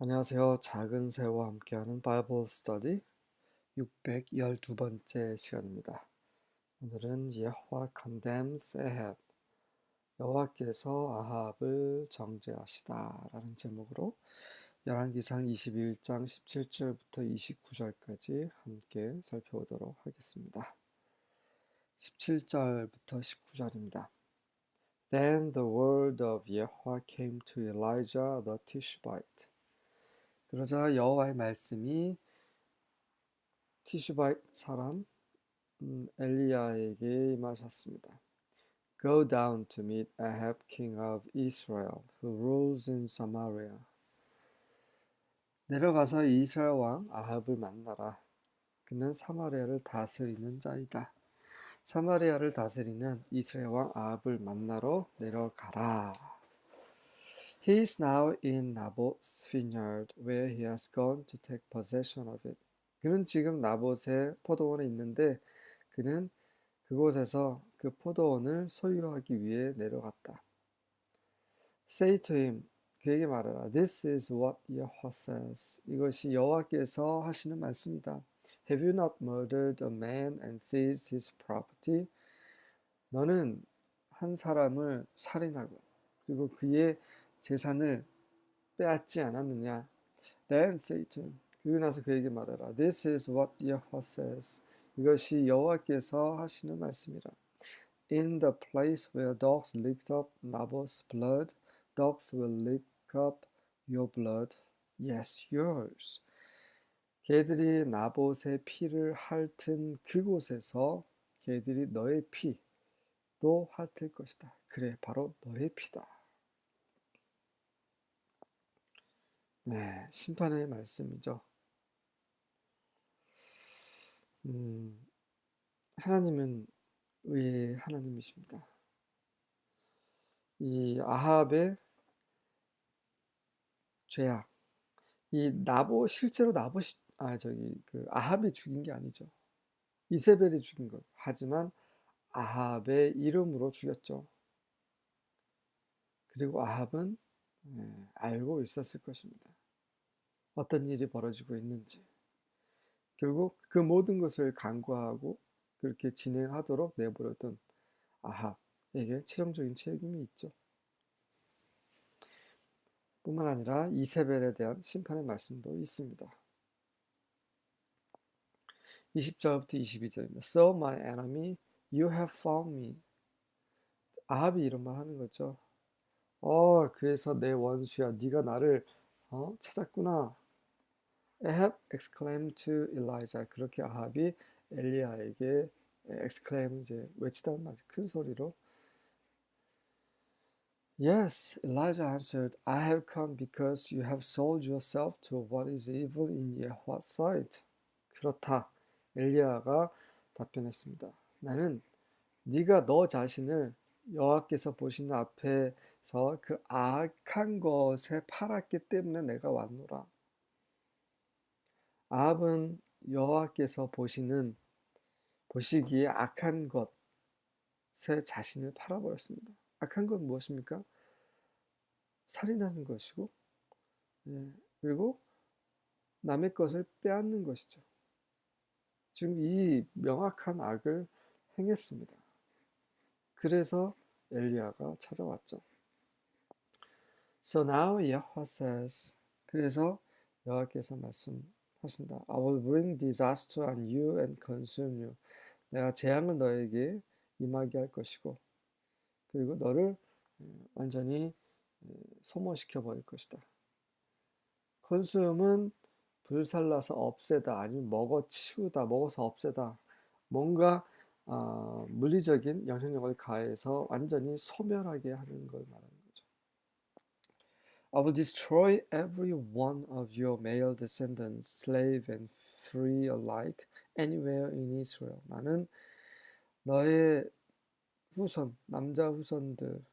안녕하세요. 작은 새와 함께하는 바이블 스터디 612번째 시간입니다. 오늘은 여호와 condemns Ahab, 여호와께서 아합을 정죄하시다라는 제목으로 열왕기상 21장 17절부터 29절까지 함께 살펴보도록 하겠습니다. 17절부터 19절입니다. Then the word of Yahweh came to Elijah the Tishbite. 그러자 여호와의 말씀이 티슈바이 사람 엘리야에게 임하셨습니다. Go down to meet Ahab, king of Israel, who rules in Samaria. 내려가서 이스라엘 왕 아합을 만나라. 그는 사마리아를 다스리는 자이다. 사마리아를 다스리는 이스라엘 왕 아합을 만나러 내려가라. He is now in Naboth's vineyard, where he has gone to take possession of it. 그는 지금 나봇의 포도원에 있는데 그는 그곳에서 그 포도원을 소유하기 위해 내려갔다. Say to him, 그에게 말하라. This is what Yahweh says. 이것이 여호와께서 하시는 말씀이다. Have you not murdered a man and seized his property? 너는 한 사람을 살인하고 그리고 그의 재산을 빼앗지 않았느냐? Then say to him, 그리고 나서 그에게 말하라. This is what Yahweh says. 이것이 여호와께서 하시는 말씀이라. In the place where dogs licked up Naboth's blood, dogs will lick up your blood. Yes, yours. 개들이 나봇의 피를 핥은 그곳에서 개들이 너의 피도 핥을 것이다. 그래, 바로 너의 피다. 네, 심판의 말씀이죠. 하나님은 의의 하나님이십니다. 이 아합의 죄악, 실제로 아합이 죽인 게 아니죠. 이세벨이 죽인 것. 하지만 아합의 이름으로 죽였죠. 그리고 아합은 알고 있었을 것입니다. 어떤 일이 벌어지고 있는지. 결국 그 모든 것을 간과하고 그렇게 진행하도록 내버려둔 아합에게 최종적인 책임이 있죠. 뿐만 아니라 이세벨에 대한 심판의 말씀도 있습니다. 20절부터 22절입니다. So my enemy, you have found me. 아합이 이런 말 하는 거죠. 그래서 내 원수야, 네가 나를 찾았구나. Ahab exclaimed to Elijah. 그렇게 아합이 엘리야에게 exclaim 이제 외치다는 말이죠. 큰 소리로. Yes, Elijah answered, I have come because you have sold yourself to what is evil in Yahweh's sight. 그렇다. 엘리야가 답변했습니다. 나는 네가 너 자신을 여호와께서 보시는 앞에서 그 악한 것에 팔았기 때문에 내가 왔노라. 아합은 여호와께서 보시기에 악한 것에 자신을 팔아버렸습니다. 악한 건 무엇입니까? 살인하는 것이고, 그리고 남의 것을 빼앗는 것이죠. 지금 이 명확한 악을 행했습니다. 그래서 엘리야가 찾아왔죠. So now Yahweh says, 그래서 여호와께서 말씀하신다. I will bring disaster on you and consume you. 내가 재앙을 너에게 임하게 할 것이고, 그리고 너를 완전히 소모시켜 버릴 것이다. consume은 불살라서 없애다, 아니면 먹어서 없애다. 뭔가 물리적인 영향력을 가해서 완전히 소멸하게 하는 걸 말하는 거죠. I will destroy every one of your male descendants, slave and free alike, anywhere in Israel. 나는 너의 후손, 남자 후손들,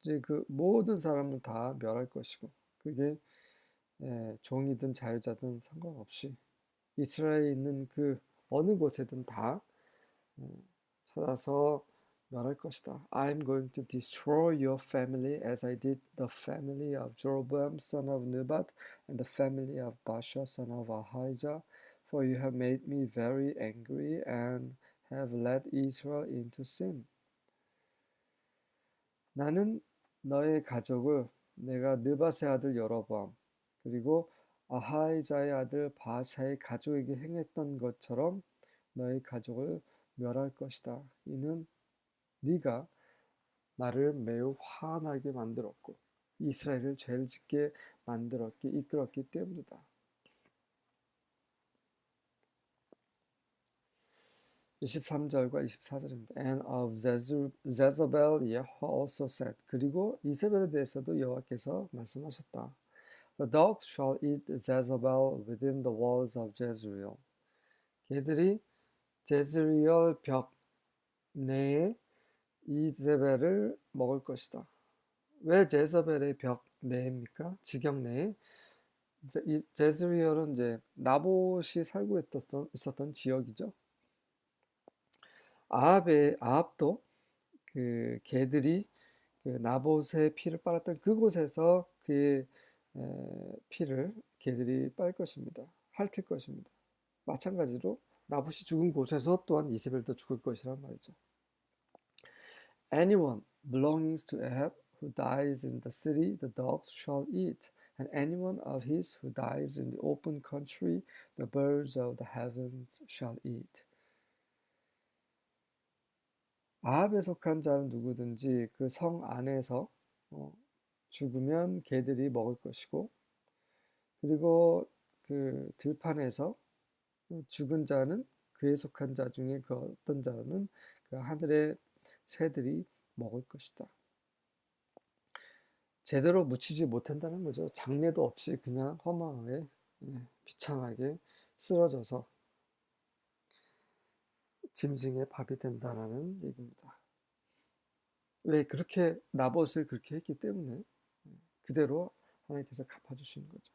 이제 그 모든 사람을 다 멸할 것이고, 그게 종이든 자유자든 상관없이 이스라엘에 있는 그 어느 곳에든 다 찾아서 멸할 것이다. I'm going to destroy your family as I did the family of Jeroboam son of Nebat and the family of Baasha son of Ahijah, for you have made me very angry and have led Israel into sin. 나는 너의 가족을 내가 느밧의 아들 여로보암 그리고 아하이자의 아들 바샤의 가족에게 행했던 것처럼 너의 가족을 멸할 것이다. 이는 네가 나를 매우 화나게 만들었고 이스라엘을 죄를 짓게 이끌었기 때문이다. 23절과 24절입니다. And of Jezebel Yahweh also said. 그리고 이세벨에 대해서도 여호와께서 말씀하셨다. The dogs shall eat Jezebel within the walls of Jezreel. 개들이 제즈리엘 벽 내에 이세벨을 먹을 것이다. 왜 제저벨의 벽 내입니까? 지경 내에. 제즈리엘은 이제 나봇이 살고 있었던 지역이죠. 아합도 그 개들이 그 나봇의 피를 빨았던 그곳에서 그의 피를 개들이 빨 것입니다. 핥을 것입니다. 마찬가지로 나봇이 죽은 곳에서 또한 이세벨도 죽을 것이란 말이죠. Anyone belonging to Ahab who dies in the city, the dogs shall eat, and anyone of his who dies in the open country, the birds of the heavens shall eat. 아합에 속한 자는 누구든지 그 성 안에서 죽으면 개들이 먹을 것이고, 그리고 그 들판에서 죽은 자는 그에 속한 자 중에 그 어떤 자는 그 하늘의 새들이 먹을 것이다. 제대로 묻히지 못한다는 거죠. 장례도 없이 그냥 허망하게 비참하게 쓰러져서 짐승의 밥이 된다는 얘기입니다. 왜 그렇게 나봇을 그렇게 했기 때문에 그대로 하나님께서 갚아주시는 거죠.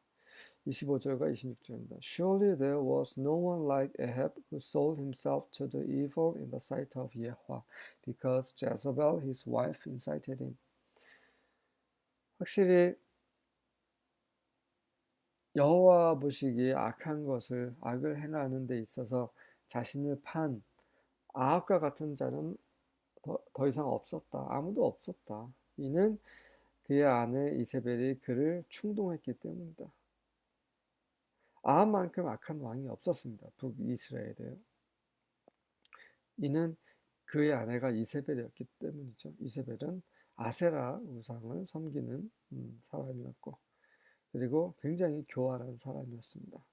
25절과 26절입니다. Surely there was no one like Ahab who sold himself to the evil in the sight of Yahweh, because Jezebel his wife incited him. 확실히 여호와 보시기에 악을 행하는 데 있어서 자신을 판 아합과 같은 자는 더 이상 없었다. 아무도 없었다. 이는 그의 아내 이세벨이 그를 충동했기 때문이다. 아합만큼 악한 왕이 없었습니다. 북이스라엘에요. 이는 그의 아내가 이세벨이었기 때문이죠. 이세벨은 아세라 우상을 섬기는 사람이었고, 그리고 굉장히 교활한 사람이었습니다.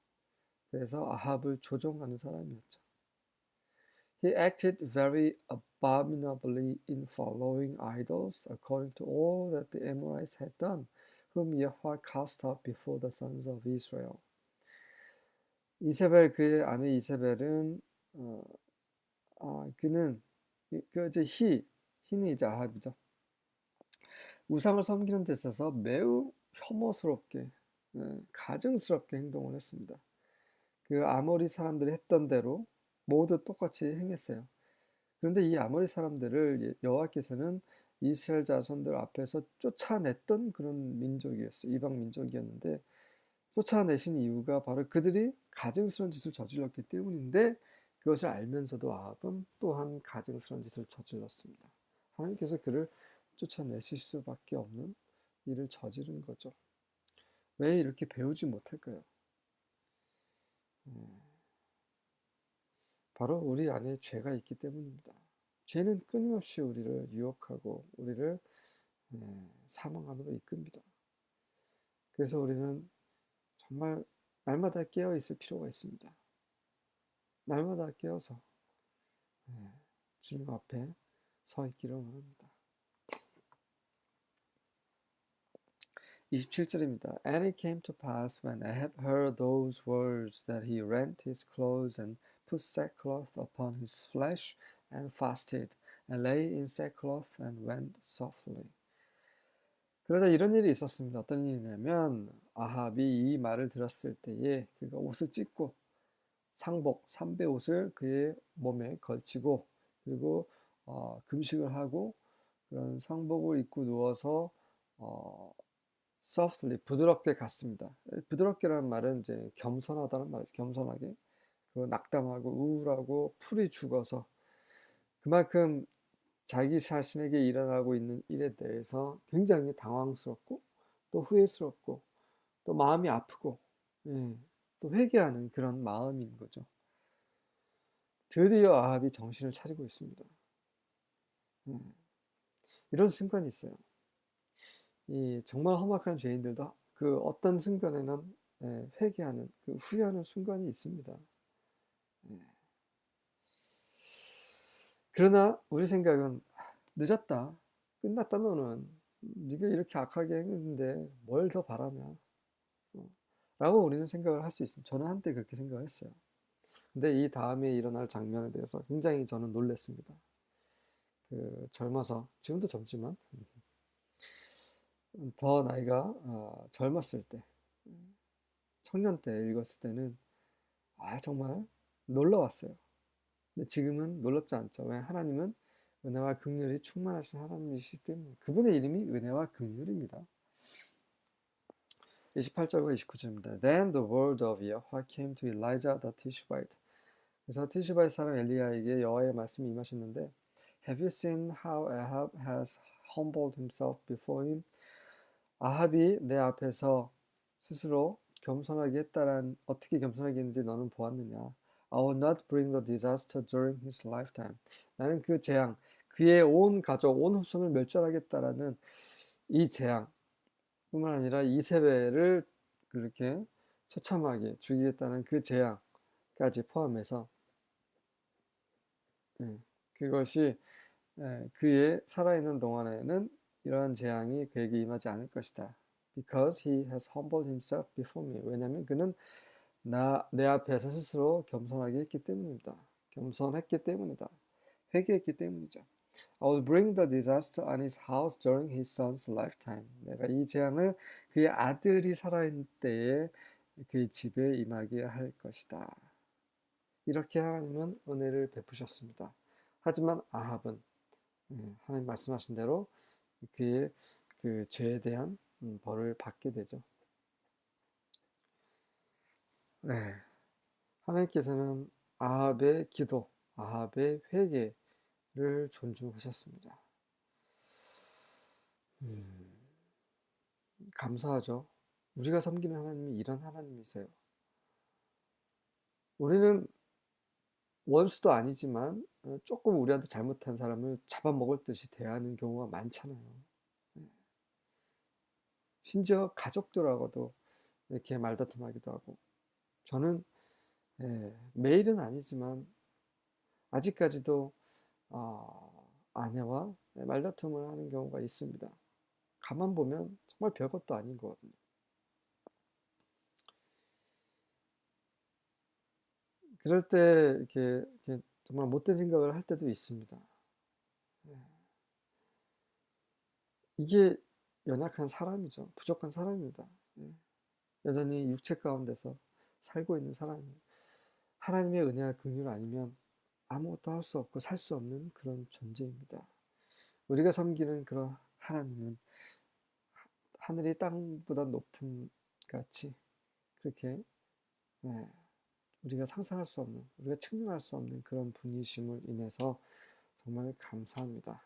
그래서 아합을 조종하는 사람이었죠. He acted very abominably in following idols, according to all that the Amorites had done, whom Yahweh cast out before the sons of Israel. 이세벨 그의 아내 이세벨은 그는 희는 이제 아합이죠. 우상을 섬기는 데 있어서 매우 혐오스럽게 가증스럽게 행동을 했습니다. 그 아모리 사람들이 했던 대로 모두 똑같이 행했어요. 그런데 이 아모리 사람들을 여호와께서는 이스라엘 자손들 앞에서 쫓아냈던 그런 민족이었어요. 이방 민족이었는데 쫓아내신 이유가 바로 그들이 가증스러운 짓을 저질렀기 때문인데 그것을 알면서도 아합은 또한 가증스러운 짓을 저질렀습니다. 하나님께서 그를 쫓아내실 수밖에 없는 일을 저지른 거죠. 왜 이렇게 배우지 못할까요? 바로 우리 안에 죄가 있기 때문입니다. 죄는 끊임없이 우리를 유혹하고 우리를 사망 안으로 이끕니다. 그래서 우리는 정말 날마다 깨어 있을 필요가 있습니다. 날마다 깨어서 주님 앞에 서 있기를 원합니다. 27절입니다. And it came to pass when Ahab heard those words that he rent his clothes and put sackcloth upon his flesh and fasted and lay in sackcloth and went softly. 그러자 이런 일이 있었습니다. 어떤 일이냐면 아합이 이 말을 들었을 때에 그가 옷을 찢고 상복, 삼배 옷을 그의 몸에 걸치고 그리고 금식을 하고 그런 상복을 입고 누워서 softly 부드럽게 갔습니다. 부드럽게라는 말은 이제 겸손하다는 말이죠. 겸손하게. 그리고 낙담하고 우울하고 풀이 죽어서 그만큼 자기 자신에게 일어나고 있는 일에 대해서 굉장히 당황스럽고 또 후회스럽고 또 마음이 아프고 예, 또 회개하는 그런 마음인 거죠. 드디어 아합이 정신을 차리고 있습니다. 이런 순간이 있어요. 이 정말 험악한 죄인들도 그 어떤 순간에는 회개하는 그 후회하는 순간이 있습니다. 그러나 우리 생각은 늦었다. 끝났다 너는. 네가 이렇게 악하게 했는데 뭘 더 바라냐. 라고 우리는 생각을 할 수 있습니다. 저는 한때 그렇게 생각을 했어요. 근데 이 다음에 일어날 장면에 대해서 굉장히 저는 놀랐습니다. 그 젊어서 지금도 젊지만 더 나이가 젊었을 때 청년 때 읽었을 때는 정말 놀라웠어요. 근데 지금은 놀랍지 않죠. 왜? 하나님은 은혜와 긍휼이 충만하신 하나님이시기 때문에 그분의 이름이 은혜와 긍휼입니다. 28절과 29절입니다. Then the word of Yahweh came to Elijah the Tishbite. 그래서 티슈바의 사람 엘리야에게 여호와의 말씀이 임하셨는데 Have you seen how Ahab has humbled himself before him? 아합이 내 앞에서 스스로 겸손하게 했다란 어떻게 겸손하게 했는지 너는 보았느냐? I will not bring the disaster during his lifetime. 나는 그 재앙, 그의 온 가족, 온 후손을 멸절하겠다라는 이 재앙 뿐만 아니라 이세벨을 그렇게 처참하게 죽이겠다는 그 재앙까지 포함해서 그것이 그의 살아있는 동안에는 이러한 재앙이 그에게 임하지 않을 것이다. Because he has humbled himself before me. 왜냐하면 그는 내 앞에서 스스로 겸손하게 했기 때문이다. 겸손했기 때문이다. 회개했기 때문이죠. I will bring the disaster on his house during his son's lifetime. 내가 이 재앙을 그의 아들이 살아있는 때에 그의 집에 임하게 할 것이다. 이렇게 하나님은 은혜를 베푸셨습니다. 하지만 아합은 하나님 말씀하신 대로 그의 그 죄에 대한 벌을 받게 되죠. 네. 하나님께서는 아합의 기도, 아합의 회개를 존중하셨습니다. 감사하죠. 우리가 섬기는 하나님이 이런 하나님이세요. 우리는 원수도 아니지만 조금 우리한테 잘못한 사람을 잡아먹을 듯이 대하는 경우가 많잖아요. 심지어 가족들하고도 이렇게 말다툼하기도 하고. 저는 매일은 아니지만 아직까지도 아내와 말다툼을 하는 경우가 있습니다. 가만 보면 정말 별것도 아닌 거거든요. 그럴 때 이렇게 정말 못된 생각을 할 때도 있습니다. 이게 연약한 사람이죠. 부족한 사람입니다. 여전히 육체 가운데서 살고 있는 사람입니다. 하나님의 은혜와 긍휼 아니면 아무것도 할 수 없고 살 수 없는 그런 존재입니다. 우리가 섬기는 그런 하나님은 하늘이 땅보다 높음 같이 그렇게 우리가 상상할 수 없는, 우리가 측량할 수 없는 그런 분이심을 인해서 정말 감사합니다.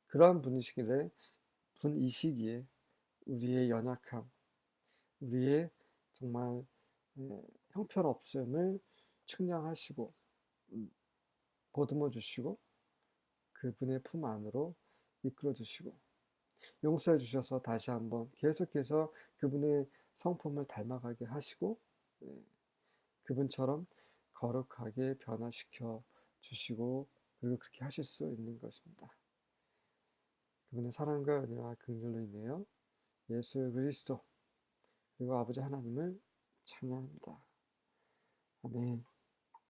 그러한 분이시기에 우리의 연약함, 우리의 정말 형편없음을 측량하시고 보듬어 주시고 그분의 품 안으로 이끌어 주시고 용서해 주셔서 다시 한번 계속해서 그분의 성품을 닮아가게 하시고 그분처럼 거룩하게 변화시켜 주시고 그리고 그렇게 하실 수 있는 것입니다. 그분의 사랑과 은혜와 긍휼로 인하여 예수 그리스도 그리고 아버지 하나님을 찬양합니다. 아멘.